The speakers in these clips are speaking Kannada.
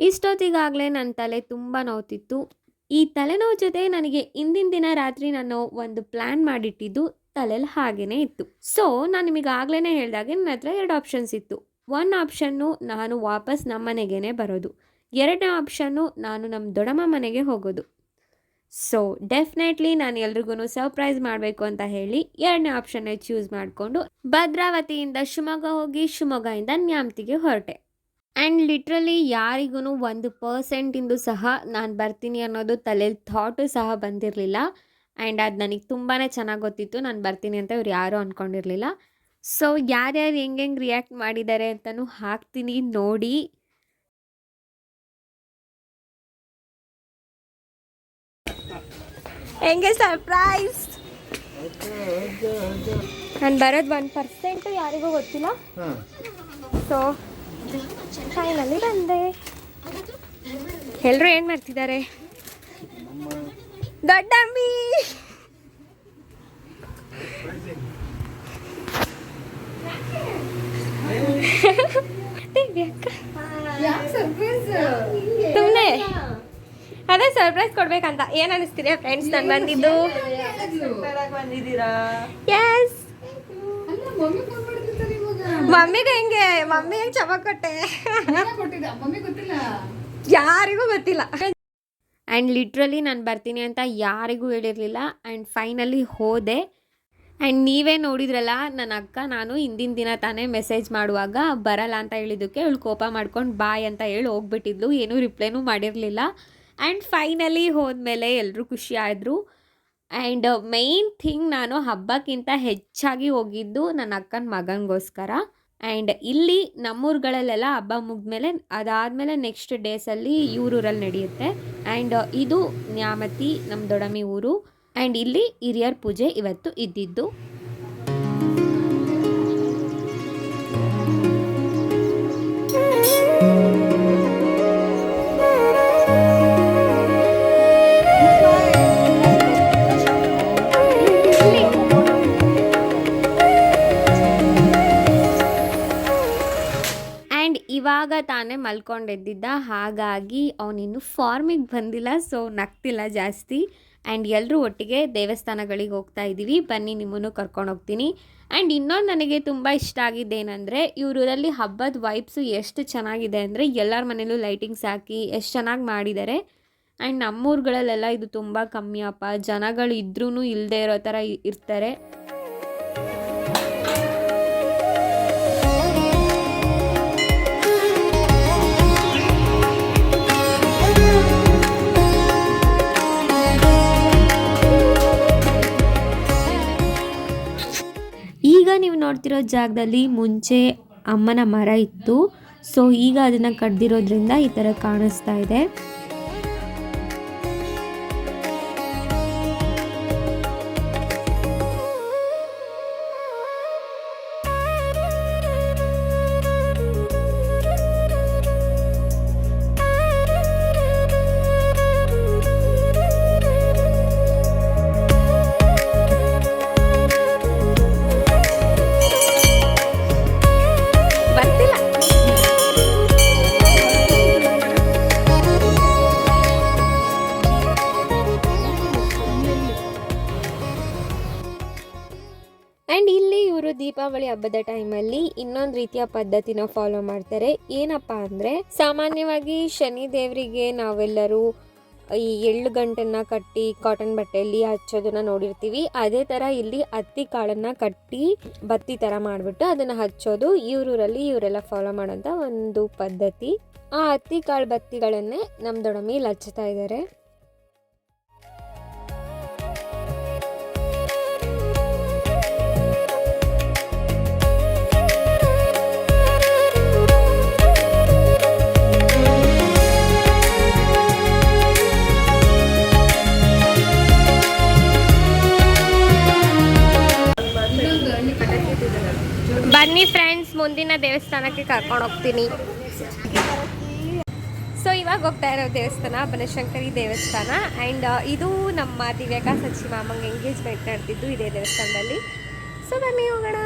ಇಷ್ಟೊತ್ತಿಗಾಗಲೇ ನನ್ನ ತಲೆ ತುಂಬ ನೋವ್ತಿತ್ತು. ಈ ತಲೆನೋವು ಜೊತೆ ನನಗೆ ಹಿಂದಿನ ದಿನ ರಾತ್ರಿ ನಾನು ಒಂದು ಪ್ಲ್ಯಾನ್ ಮಾಡಿಟ್ಟಿದ್ದು ತಲೆಯಲ್ಲಿ ಹಾಗೇ ಇತ್ತು. ಸೊ ನಾನು ನಿಮಗೆ ಆಗ್ಲೇ ಹೇಳಿದಾಗೆ ನನ್ನ ಹತ್ರ 2 ಆಪ್ಷನ್ಸ್ ಇತ್ತು. ಒಂದು ಆಪ್ಷನ್ನು ನಾನು ವಾಪಸ್ ನಮ್ಮ ಮನೆಗೇ ಬರೋದು. 2ನೇ ಆಪ್ಷನ್ನು ನಾನು ನಮ್ಮ ದೊಡ್ಡಮ್ಮ ಮನೆಗೆ ಹೋಗೋದು. ಸೊ ಡೆಫಿನೆಟ್ಲಿ ನಾನು ಎಲ್ರಿಗೂ ಸರ್ಪ್ರೈಸ್ ಮಾಡಬೇಕು ಅಂತ ಹೇಳಿ 2ನೇ ಆಪ್ಷನ್ನೇ ಚೂಸ್ ಮಾಡಿಕೊಂಡು ಭದ್ರಾವತಿಯಿಂದ ಶಿವಮೊಗ್ಗ ಹೋಗಿ ಶಿವಮೊಗ್ಗದಿಂದ ನ್ಯಾಮತಿಗೆ ಹೊರಟೆ. ಆ್ಯಂಡ್ ಲಿಟ್ರಲಿ ಯಾರಿಗೂ 1% ಸಹ ನಾನು ಬರ್ತೀನಿ ಅನ್ನೋದು ತಲೆಯಲ್ಲಿ ಥಾಟು ಸಹ ಬಂದಿರಲಿಲ್ಲ. ಆ್ಯಂಡ್ ಅದು ನನಗೆ ತುಂಬಾ ಚೆನ್ನಾಗಿ ಗೊತ್ತಿತ್ತು ನಾನು ಬರ್ತೀನಿ ಅಂತ ಇವ್ರು ಯಾರೂ ಅಂದ್ಕೊಂಡಿರಲಿಲ್ಲ. ಸೊ ಯಾರ್ಯಾರು ಹೆಂಗೆ ರಿಯಾಕ್ಟ್ ಮಾಡಿದ್ದಾರೆ ಅಂತಲೂ ಹಾಕ್ತೀನಿ ನೋಡಿ. ಹೆಂಗೆ ಸರ್ಪ್ರೈಸ್. ನಾನು ಬರೋದು 1% ಯಾರಿಗೂ ಗೊತ್ತಿಲ್ಲ. ಸೊ ಫೈನಲಿ ಬಂದೆ. ಎಲ್ಲರೂ ಏನು ಮಾಡ್ತಿದ್ದಾರೆ? ದೊಡ್ಡಮ್ಮಿ ಸುಮ್ಮನೆ ಅದೇ ಸರ್ಪ್ರೈಸ್ ಕೊಡ್ಬೇಕಂತ. ಏನು ಅನಿಸ್ತಿದೆ ಫ್ರೆಂಡ್ಸ್ ನಾನು ಬಂದಿದ್ದು? ಎಸ್ ಮಮ್ಮಿಗೆ ಹೆಂಗೆ ಚಮಕ್ ಕೊಟ್ಟೆ ಯಾರಿಗೂ ಗೊತ್ತಿಲ್ಲ. ಆ್ಯಂಡ್ ಲಿಟ್ರಲಿ ನಾನು ಬರ್ತೀನಿ ಅಂತ ಯಾರಿಗೂ ಹೇಳಿರಲಿಲ್ಲ. ಆ್ಯಂಡ್ ಫೈನಲಿ ಹೋದೆ. ಆ್ಯಂಡ್ ನೀವೇ ನೋಡಿದ್ರಲ್ಲ ನನ್ನ ಅಕ್ಕ ನಾನು ಹಿಂದಿನ ದಿನ ತಾನೇ ಮೆಸೇಜ್ ಮಾಡುವಾಗ ಬರಲ್ಲ ಅಂತ ಹೇಳಿದ್ದಕ್ಕೆ ಅವಳು ಕೋಪ ಮಾಡ್ಕೊಂಡು ಬಾಯ್ ಅಂತ ಹೇಳಿ ಹೋಗ್ಬಿಟ್ಟಿದ್ಲು. ಏನೂ ರಿಪ್ಲೈನೂ ಮಾಡಿರಲಿಲ್ಲ. ಆ್ಯಂಡ್ ಫೈನಲಿ ಹೋದ್ಮೇಲೆ ಎಲ್ಲರೂ ಖುಷಿ ಆದರು. ಆ್ಯಂಡ್ ಮೇಯ್ನ್ ಥಿಂಗ್ ನಾನು ಹಬ್ಬಕ್ಕಿಂತ ಹೆಚ್ಚಾಗಿ ಹೋಗಿದ್ದು ನನ್ನ ಅಕ್ಕನ ಮಗನಿಗೋಸ್ಕರ. ಆ್ಯಂಡ್ ಇಲ್ಲಿ ನಮ್ಮೂರುಗಳಲ್ಲೆಲ್ಲ ಹಬ್ಬ ಮುಗಿದ್ಮೇಲೆ ಅದಾದಮೇಲೆ ನೆಕ್ಸ್ಟ್ ಡೇಸಲ್ಲಿ ಇವರೂರಲ್ಲಿ ನಡೆಯುತ್ತೆ. ಆ್ಯಂಡ್ ಇದು ನ್ಯಾಮತಿ ನಮ್ಮ ದೊಡ್ಡಮ್ಮಿ ಊರು. ಆ್ಯಂಡ್ ಇಲ್ಲಿ ಹಿರಿಯರ ಪೂಜೆ ಇವತ್ತು ಇದ್ದಿದ್ದು. ಇವಾಗ ತಾನೇ ಮಲ್ಕೊಂಡೆದ್ದಿದ್ದ, ಹಾಗಾಗಿ ಅವನಿನ್ನು ಫಾರ್ಮಿಗೆ ಬಂದಿಲ್ಲ. ಸೊ ನಗ್ತಿಲ್ಲ ಜಾಸ್ತಿ. ಆ್ಯಂಡ್ ಎಲ್ಲರೂ ಒಟ್ಟಿಗೆ ದೇವಸ್ಥಾನಗಳಿಗೆ ಹೋಗ್ತಾ ಇದ್ದೀವಿ. ಬನ್ನಿ ನಿಮ್ಮನ್ನು ಕರ್ಕೊಂಡು ಹೋಗ್ತೀನಿ. ಆ್ಯಂಡ್ ಇನ್ನೊಂದು ನನಗೆ ತುಂಬ ಇಷ್ಟ ಆಗಿದ್ದೇನೆಂದರೆ ಇವರಲ್ಲಿ ಹಬ್ಬದ ವೈಬ್ಸು ಎಷ್ಟು ಚೆನ್ನಾಗಿದೆ ಅಂದರೆ ಎಲ್ಲರ ಮನೇಲೂ ಲೈಟಿಂಗ್ಸ್ ಹಾಕಿ ಎಷ್ಟು ಚೆನ್ನಾಗಿ ಮಾಡಿದ್ದಾರೆ. ಆ್ಯಂಡ್ ನಮ್ಮೂರುಗಳಲ್ಲೆಲ್ಲ ಇದು ತುಂಬ ಕಮ್ಮಿ ಅಪ್ಪ, ಜನಗಳು ಇದ್ರೂ ಇಲ್ಲದೆ ಇರೋ ಥರ ಇರ್ತಾರೆ. ಈಗ ನೀವು ನೋಡ್ತಿರೋ ಜಾಗದಲ್ಲಿ ಮುಂಚೆ ಅಮ್ಮನ ಮರ ಇತ್ತು. ಸೊ ಈಗ ಅದನ್ನು ಕಡ್ದಿರೋದ್ರಿಂದ ಈ ಥರ ಕಾಣಿಸ್ತಾ ಇದೆ. ಆ್ಯಂಡ್ ಇಲ್ಲಿ ಇವರು ದೀಪಾವಳಿ ಹಬ್ಬದ ಟೈಮಲ್ಲಿ ಇನ್ನೊಂದು ರೀತಿಯ ಪದ್ಧತಿನ ಫಾಲೋ ಮಾಡ್ತಾರೆ. ಏನಪ್ಪ ಅಂದರೆ, ಸಾಮಾನ್ಯವಾಗಿ ಶನಿ ದೇವರಿಗೆ ನಾವೆಲ್ಲರೂ ಈ ಎಳ್ಳು ಗಂಟನ್ನು ಕಟ್ಟಿ ಕಾಟನ್ ಬಟ್ಟೆಯಲ್ಲಿ ಹಚ್ಚೋದನ್ನ ನೋಡಿರ್ತೀವಿ. ಅದೇ ಥರ ಇಲ್ಲಿ ಹತ್ತಿ ಕಾಳನ್ನು ಕಟ್ಟಿ ಬತ್ತಿ ಥರ ಮಾಡಿಬಿಟ್ಟು ಅದನ್ನು ಹಚ್ಚೋದು ಇವರಲ್ಲಿ ಇವರೆಲ್ಲ ಫಾಲೋ ಮಾಡೋಂಥ ಒಂದು ಪದ್ಧತಿ. ಆ ಹತ್ತಿ ಕಾಳು ಬತ್ತಿಗಳನ್ನೇ ನಮ್ಮ ದೊಡ್ಡಮ್ಮಿ ಇಲ್ಲಿ ಹಚ್ತಾ ಇದ್ದಾರೆ. ಬನ್ನಿ ಫ್ರೆಂಡ್ಸ್, ಮುಂದಿನ ದೇವಸ್ಥಾನಕ್ಕೆ ಕರ್ಕೊಂಡು ಹೋಗ್ತೀನಿ. ಸೊ ಇವಾಗ ಹೋಗ್ತಾ ಇರೋ ದೇವಸ್ಥಾನ ಬನಶಂಕರಿ ದೇವಸ್ಥಾನ. ಆ್ಯಂಡ್ ಇದು ನಮ್ಮ ದಿವ್ಯಕ ಸಚ್ಚಿ ಮಾಮಂಗೆ ಎಂಗೇಜ್ಮೆಂಟ್ ನಡೆದಿದ್ದು ಇದೇ ದೇವಸ್ಥಾನದಲ್ಲಿ. ಸೊ ಬನ್ನಿ ಹೋಗೋಣ.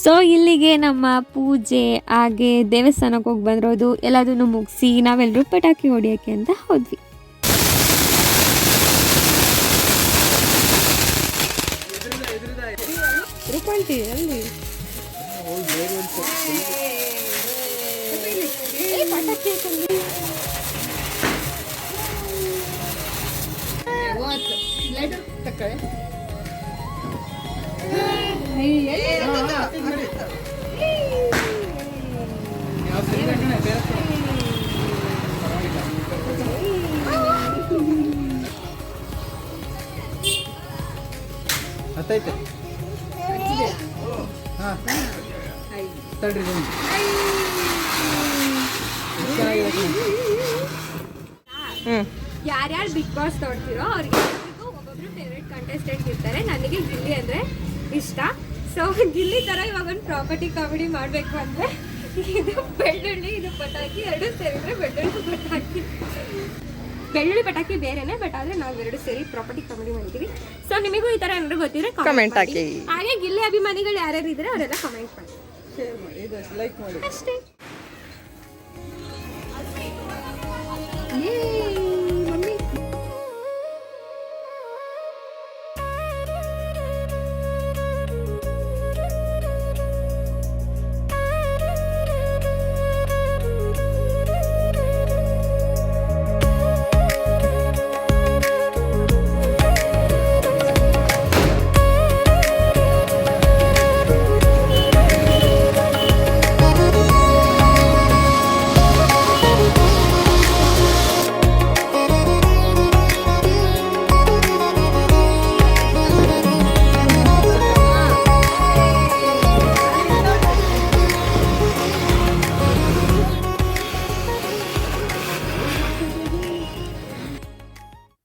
ಸೊ ಇಲ್ಲಿಗೆ ನಮ್ಮ ಪೂಜೆ ಹಾಗೆ ದೇವಸ್ಥಾನಕ್ಕೆ ಹೋಗಿ ಬಂದಿರೋದು ಎಲ್ಲದನ್ನು ಮುಗಿಸಿ ನಾವೆಲ್ಲರೂ ಪಟಾಕಿ ಹೊಡಿಯೋಕ್ಕೆ ಅಂತ ಹೋದ್ವಿ. ಯಾರ್ಯಾರು ಬಿಗ್ ಬಾಸ್ ನೋಡ್ತಿರೋ ಅವ್ರಿಗೆ ಒಬ್ಬೊಬ್ರು ಫೇವ್ರೆಟ್ ಕಂಟೆಸ್ಟೆಂಟ್ ಇರ್ತಾರೆ. ನನಗೆ ಗಿಲ್ಲಿ ಅಂದರೆ ಇಷ್ಟ. ಸೊ ಗಿಲ್ಲಿ ಥರ ಇವಾಗ ಒಂದು ಪ್ರಾಪರ್ಟಿ ಕಾಮಿಡಿ ಮಾಡಬೇಕು ಅಂದರೆ ಇದು ಬೆಳ್ಳುಳ್ಳಿ, ಇದು ಪಟಾಕಿ ಎರಡು ಸೇರಿದ್ರೆ ಬೆಳ್ಳುಳ್ಳಿ ಪಟಾಕಿ ಬೇರೆನೆ, ಬಟ್ ಆದರೆ ನಾವು ಎರಡು ಸೇರಿ ಪ್ರಾಪರ್ಟಿ ಕಾಮಿಡಿ ಮಾಡ್ತೀವಿ. ಸೊ ನಿಮಗೂ ಈ ಥರ ಏನಾದ್ರು ಗೊತ್ತಿದ್ರೆ ಕಮೆಂಟ್ ಹಾಕಿ. ಹಾಗೆ ಗಿಲ್ಲಿ ಅಭಿಮಾನಿಗಳು ಯಾರ್ಯಾರು ಇದ್ರೆ ಅವರೆಲ್ಲ ಕಮೆಂಟ್ ಮಾಡಿ, ಶೇರ್ ಮಾಡಿ, ಲೈಕ್ ಮಾಡಿ ಅಷ್ಟೇ.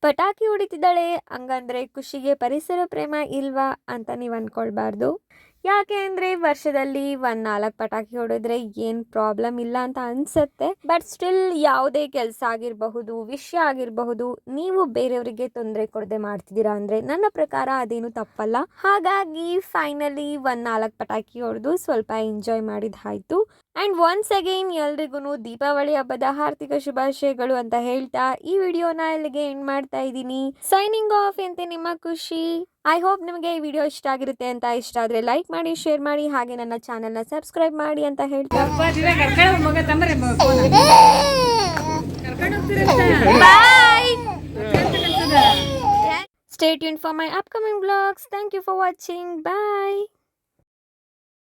ಪಟಾಕಿ ಹೊಡಿತಿದ್ದಾಳೆ ಹಂಗಂದ್ರೆ ಖುಷಿಗೆ ಪರಿಸರ ಪ್ರೇಮ ಇಲ್ವಾ ಅಂತ ನೀವು ಅಂದ್ಕೊಳ್ಬಾರ್ದು. ಯಾಕೆ ಅಂದರೆ ವರ್ಷದಲ್ಲಿ 1-4 ಪಟಾಕಿ ಹೊಡೆದ್ರೆ ಏನು ಪ್ರಾಬ್ಲಮ್ ಇಲ್ಲ ಅಂತ ಅನಿಸುತ್ತೆ. ಬಟ್ ಸ್ಟಿಲ್ ಯಾವುದೇ ಕೆಲಸ ಆಗಿರಬಹುದು, ವಿಷಯ ಆಗಿರಬಹುದು, ನೀವು ಬೇರೆಯವರಿಗೆ ತೊಂದರೆ ಕೊಡದೆ ಮಾಡ್ತಿದ್ದೀರಾ ಅಂದರೆ ನನ್ನ ಪ್ರಕಾರ ಅದೇನು ತಪ್ಪಲ್ಲ. ಹಾಗಾಗಿ ಫೈನಲಿ 1-4 ಪಟಾಕಿ ಹೊಡೆದು ಸ್ವಲ್ಪ ಎಂಜಾಯ್ ಮಾಡಿದ್ದಾಯಿತು. ಆ್ಯಂಡ್ ಒನ್ಸ್ ಅಗೈನ್ ಎಲ್ರಿಗೂ ದೀಪಾವಳಿ ಹಬ್ಬದ ಹಾರ್ದಿಕ ಶುಭಾಶಯಗಳು ಅಂತ ಹೇಳ್ತಾ ಈ ವಿಡಿಯೋನ ಇಲ್ಲಿಗೆ ಎಂಡ್ ಮಾಡ್ತಾ ಇದ್ದೀನಿ. ಸೈನಿಂಗ್ ಆಫ್ ಎಂತೆ ನಿಮ್ಮ ಖುಷಿ. ಐ ಹೋಪ್ ನಿಮಗೆ ಈ ವಿಡಿಯೋ ಇಷ್ಟ ಆಗಿರುತ್ತೆ ಅಂತ. ಇಷ್ಟ ಆದರೆ ಲೈಕ್ ಮಾಡಿ, ಶೇರ್ ಮಾಡಿ, ಹಾಗೆ ನನ್ನ ಚಾನಲ್ನ ಸಬ್ಸ್ಕ್ರೈಬ್ ಮಾಡಿ ಅಂತ ಹೇಳ್ತಾ ಬಾಯ್. Stay tuned for my upcoming vlogs. Thank you for watching. Bye.